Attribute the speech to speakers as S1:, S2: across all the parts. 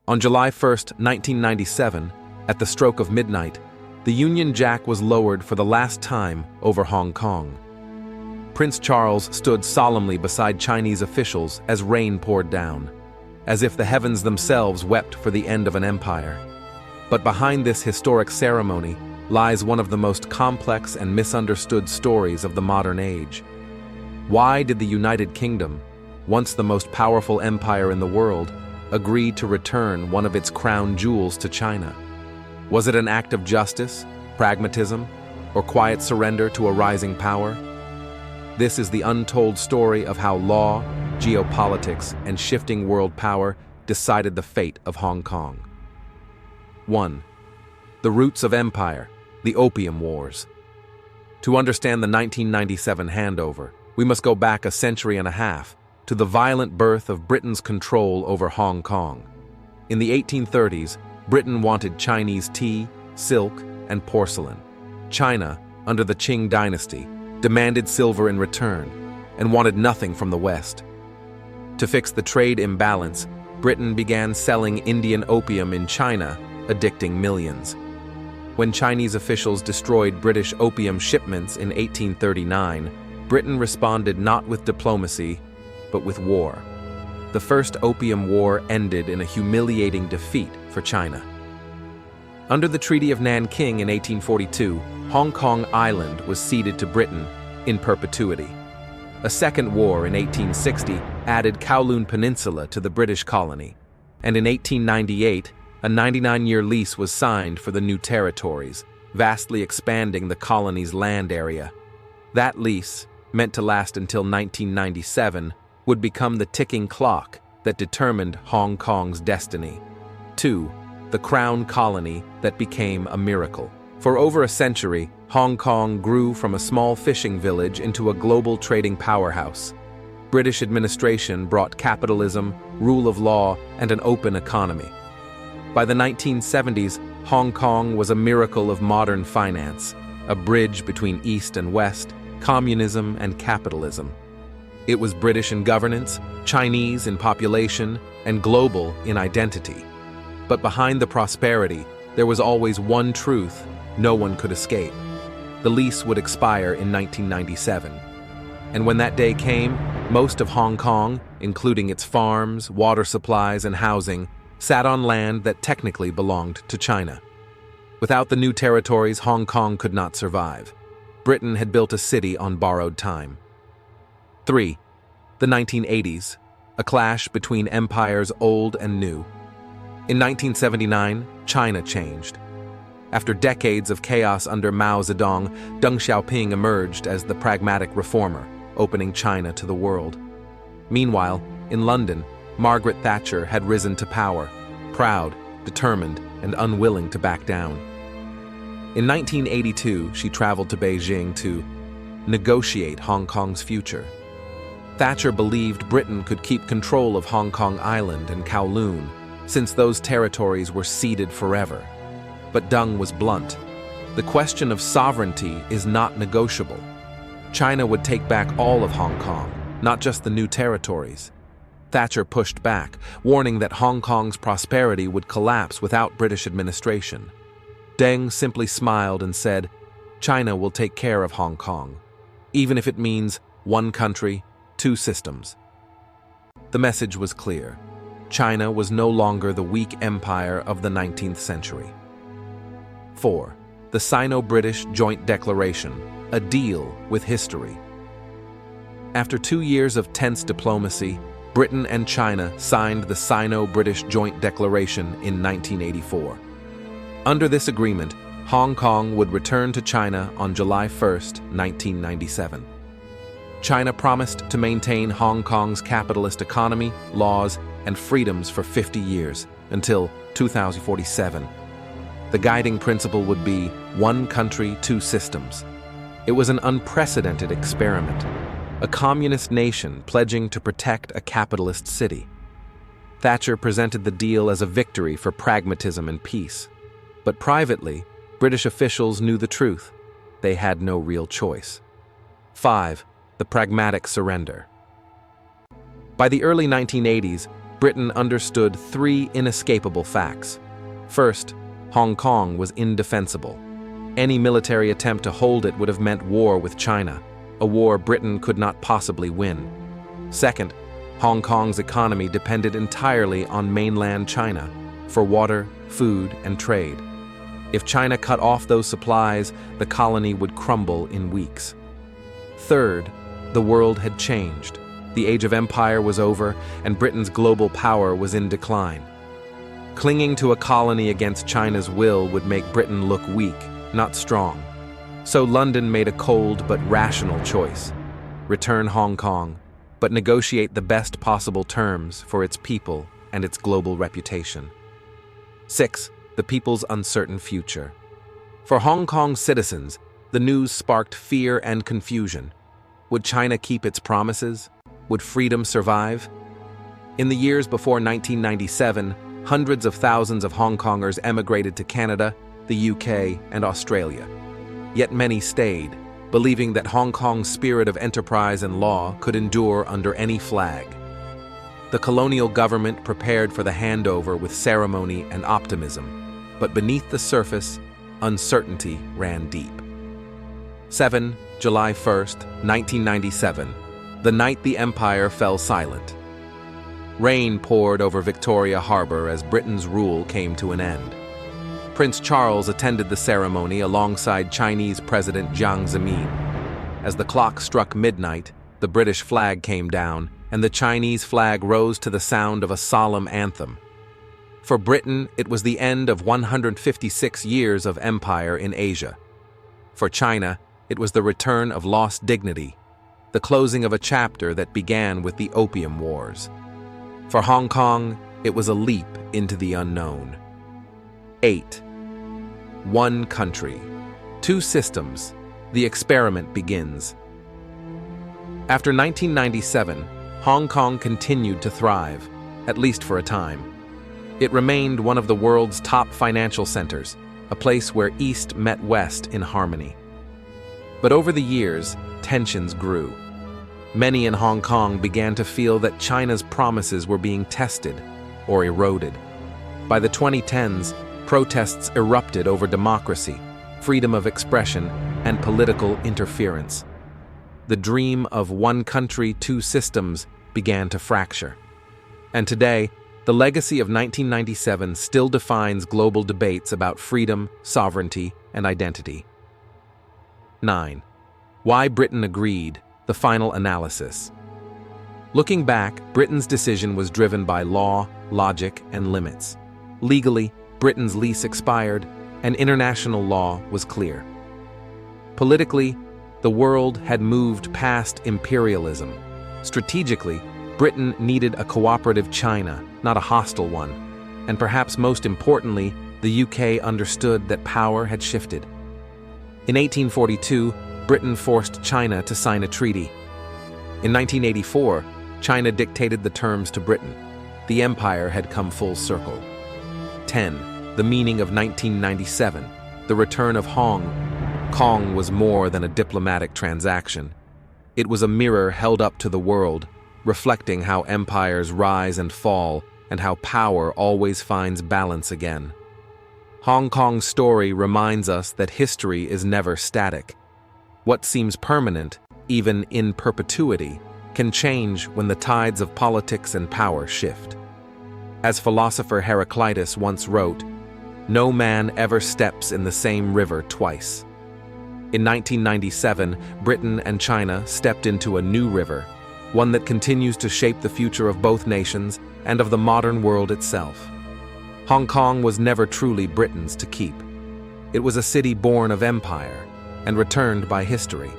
S1: On July 1, 1997, at the stroke of midnight, the Union Jack was lowered for the last time over Hong Kong. Prince Charles stood solemnly beside Chinese officials as rain poured down, as if the heavens themselves wept for the end of an empire. But behind this historic ceremony lies one of the most complex and misunderstood stories of the modern age. Why did the United Kingdom, once the most powerful empire in the world, agree to return one of its crown jewels to China? Was it an act of justice, pragmatism, or quiet surrender to a rising power? This is the untold story of how law, geopolitics, and shifting world power decided the fate of Hong Kong. 1. The roots of empire, the Opium Wars. To understand the 1997 handover, we must go back a century and a half to the violent birth of Britain's control over Hong Kong. In the 1830s, Britain wanted Chinese tea, silk, and porcelain. China, under the Qing dynasty, demanded silver in return and wanted nothing from the West. To fix the trade imbalance, Britain began selling Indian opium in China, addicting millions. When Chinese officials destroyed British opium shipments in 1839, Britain responded not with diplomacy, but with war. The First Opium War ended in a humiliating defeat for China. Under the Treaty of Nanking in 1842, Hong Kong Island was ceded to Britain in perpetuity. A second war in 1860 added Kowloon Peninsula to the British colony, and in 1898, a 99-year lease was signed for the new territories, vastly expanding the colony's land area. That lease, meant to last until 1997, would become the ticking clock that determined Hong Kong's destiny. 2. The Crown Colony that became a miracle. For over a century, Hong Kong grew from a small fishing village into a global trading powerhouse. British administration brought capitalism, rule of law, and an open economy. By the 1970s, Hong Kong was a miracle of modern finance, a bridge between East and West, communism and capitalism. It was British in governance, Chinese in population, and global in identity. But behind the prosperity, there was always one truth no one could escape. The lease would expire in 1997. And when that day came, most of Hong Kong, including its farms, water supplies, and housing, sat on land that technically belonged to China. Without the new territories, Hong Kong could not survive. Britain had built a city on borrowed time. 3. The 1980s, a clash between empires old and new. In 1979, China changed. After decades of chaos under Mao Zedong, Deng Xiaoping emerged as the pragmatic reformer, opening China to the world. Meanwhile, in London, Margaret Thatcher had risen to power, proud, determined, and unwilling to back down. In 1982, she traveled to Beijing to negotiate Hong Kong's future. Thatcher believed Britain could keep control of Hong Kong Island and Kowloon, since those territories were ceded forever. But Deng was blunt. The question of sovereignty is not negotiable. China would take back all of Hong Kong, not just the new territories. Thatcher pushed back, warning that Hong Kong's prosperity would collapse without British administration. Deng simply smiled and said, "China will take care of Hong Kong, even if it means one country, two systems." The message was clear. China was no longer the weak empire of the 19th century. 4. The Sino-British Joint Declaration, a deal with history. After 2 years of tense diplomacy, Britain and China signed the Sino-British Joint Declaration in 1984. Under this agreement, Hong Kong would return to China on July 1, 1997. China promised to maintain Hong Kong's capitalist economy, laws, and freedoms for 50 years, until 2047. The guiding principle would be one country, two systems. It was an unprecedented experiment, a communist nation pledging to protect a capitalist city. Thatcher presented the deal as a victory for pragmatism and peace. But privately, British officials knew the truth. They had no real choice. 5. The pragmatic surrender. By the early 1980s, Britain understood three inescapable facts. First, Hong Kong was indefensible. Any military attempt to hold it would have meant war with China, a war Britain could not possibly win. Second, Hong Kong's economy depended entirely on mainland China for water, food, and trade. If China cut off those supplies, the colony would crumble in weeks. Third, the world had changed. The age of empire was over, and Britain's global power was in decline. Clinging to a colony against China's will would make Britain look weak, not strong. So London made a cold but rational choice: return Hong Kong, but negotiate the best possible terms for its people and its global reputation. 6. The people's uncertain future. For Hong Kong citizens, the news sparked fear and confusion. Would China keep its promises? Would freedom survive? In the years before 1997, hundreds of thousands of Hong Kongers emigrated to Canada, the UK, and Australia. Yet many stayed, believing that Hong Kong's spirit of enterprise and law could endure under any flag. The colonial government prepared for the handover with ceremony and optimism, but beneath the surface, uncertainty ran deep. 7. July 1st, 1997, the night the empire fell silent. Rain poured over Victoria Harbour as Britain's rule came to an end. Prince Charles attended the ceremony alongside Chinese President Jiang Zemin. As the clock struck midnight, the British flag came down, and the Chinese flag rose to the sound of a solemn anthem. For Britain, it was the end of 156 years of empire in Asia. For China, it was the return of lost dignity, the closing of a chapter that began with the Opium Wars. For Hong Kong, it was a leap into the unknown. 8. One country, two systems. The experiment begins. After 1997, Hong Kong continued to thrive, at least for a time. It remained one of the world's top financial centers, a place where East met West in harmony. But over the years, tensions grew. Many in Hong Kong began to feel that China's promises were being tested or eroded. By the 2010s, protests erupted over democracy, freedom of expression, and political interference. The dream of one country, two systems began to fracture. And today, the legacy of 1997 still defines global debates about freedom, sovereignty, and identity. 9. Why Britain agreed, the final analysis. Looking back, Britain's decision was driven by law, logic, and limits. Legally, Britain's lease expired, and international law was clear. Politically, the world had moved past imperialism. Strategically, Britain needed a cooperative China, not a hostile one. And perhaps most importantly, the UK understood that power had shifted. In 1842, Britain forced China to sign a treaty. In 1984, China dictated the terms to Britain. The empire had come full circle. 10. The meaning of 1997, the return of Hong Kong was more than a diplomatic transaction. It was a mirror held up to the world, reflecting how empires rise and fall and how power always finds balance again. Hong Kong's story reminds us that history is never static. What seems permanent, even in perpetuity, can change when the tides of politics and power shift. As philosopher Heraclitus once wrote, "No man ever steps in the same river twice." In 1997, Britain and China stepped into a new river, one that continues to shape the future of both nations and of the modern world itself. Hong Kong was never truly Britain's to keep. It was a city born of empire and returned by history.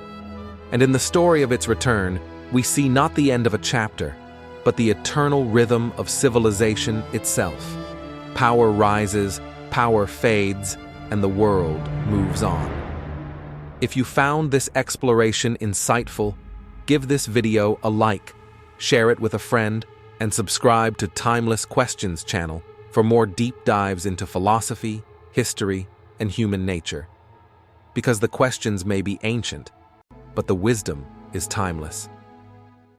S1: And in the story of its return, we see not the end of a chapter, but the eternal rhythm of civilization itself. Power rises, power fades, and the world moves on. If you found this exploration insightful, give this video a like, share it with a friend, and subscribe to Timeless Questions channel for more deep dives into philosophy, history, and human nature. Because the questions may be ancient, but the wisdom is timeless.